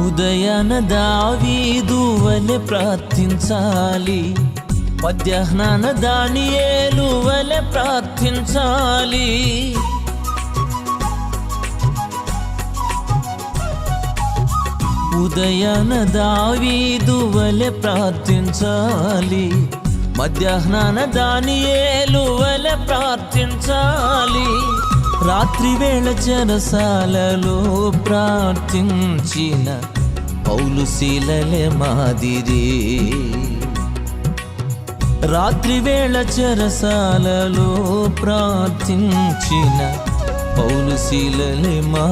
ఉదయాన దావీదు వలె ప్రార్థించాలి, మధ్యాహ్నాన దానియేలు వలె ప్రార్థించాలి. ఉదయాన దావీదు వలె ప్రార్థించాలి, మధ్యాహ్నాన దానియేలు వలె ప్రార్థించాలి. రాత్రి వేళ చెరసాలలో ప్రార్థించిన పౌలు శీలలే మాదిరి. రాత్రి వేళ చెరసాలలో ప్రార్థించిన పౌలు శీలలే